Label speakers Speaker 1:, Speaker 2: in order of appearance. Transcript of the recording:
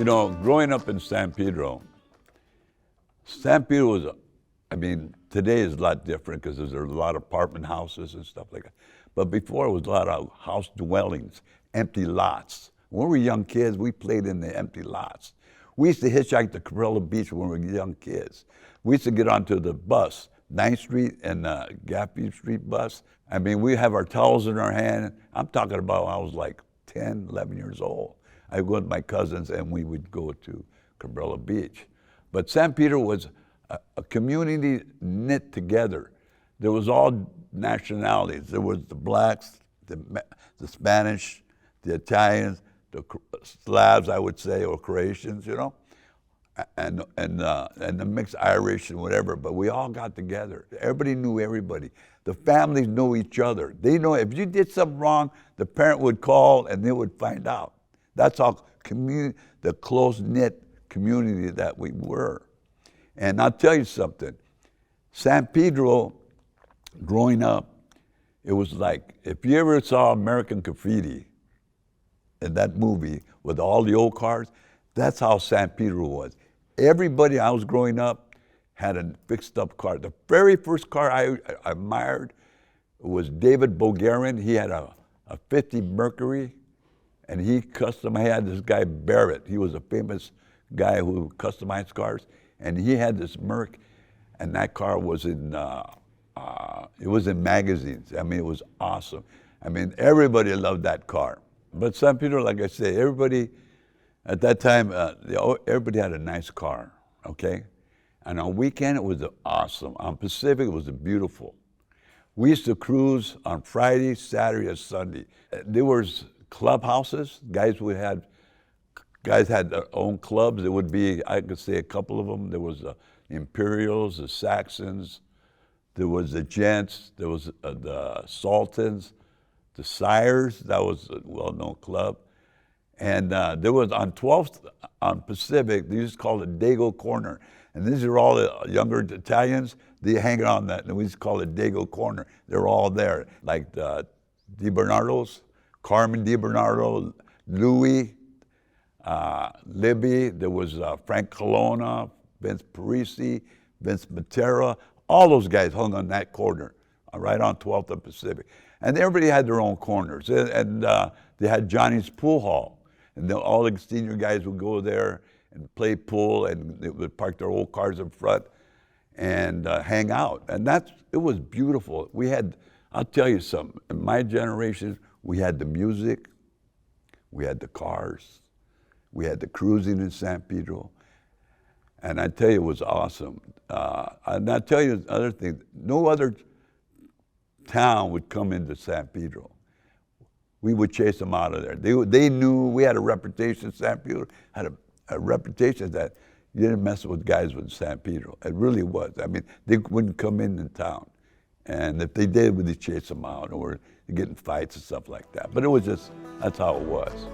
Speaker 1: growing up in San Pedro was, today is a lot different because there's a lot of apartment houses and stuff like that. But before it was a lot of house dwellings, empty lots. When we were young kids, we played in the empty lots. We used to hitchhike to Cabrillo Beach when we were young kids. We used to get onto the bus, 9th Street and Graffiti Street bus. We have our towels in our hand. I'm talking about when I was like 10, 11 years old. I would go with my cousins and we would go to Cabrillo Beach. But San Pedro was a community knit together. There was all nationalities. There was the blacks, the Spanish, the Italians, the Slavs, I would say, or Croatians, and the mixed Irish and whatever. But we all got together. Everybody knew everybody. The families know each other. They know if you did something wrong, the parent would call and they would find out. That's how the close-knit community that we were. And I'll tell you something. San Pedro, growing up, it was like, if you ever saw American Graffiti in that movie with all the old cars, that's how San Pedro was. Everybody I was growing up had a fixed up car. The very first car I admired was David Bulgarian. He had a 50 Mercury, and he had this guy Barrett. He was a famous guy who customized cars, and he had this Merc, and that car was in magazines. It was awesome. Everybody loved that car. But San Pedro, like I say, everybody at that time, everybody had a nice car, okay? And on weekend, it was awesome. On Pacific, it was beautiful. We used to cruise on Friday, Saturday, and Sunday. There was clubhouses. Guys had their own clubs. There would be, I could say a couple of them. There was the Imperials, the Saxons, there was the Gents, there was the Sultans, the Sires. That was a well-known club. And there was on 12th, on Pacific, they used to call it Dago Corner. And these are all the younger Italians. They hang on that, and we used to call it Dago Corner. They're all there, like the Di Bernardo's, Carmen Di Bernardo, Louis, Libby. There was Frank Colonna, Vince Parisi, Vince Matera. All those guys hung on that corner, right on 12th and Pacific. And everybody had their own corners. And they had Johnny's Pool Hall. And all the senior guys would go there and play pool, and they would park their old cars in front and hang out. And it was beautiful. I'll tell you something, in my generation, we had the music, we had the cars, we had the cruising in San Pedro, and I tell you, it was awesome. And I'll tell you another thing, no other town would come into San Pedro. We would chase them out of there. They knew we had a reputation. San Pedro had a reputation that you didn't mess with guys with San Pedro. It really was. They wouldn't come in town. And if they did, we'd chase them out or get in fights and stuff like that. But it was just, that's how it was.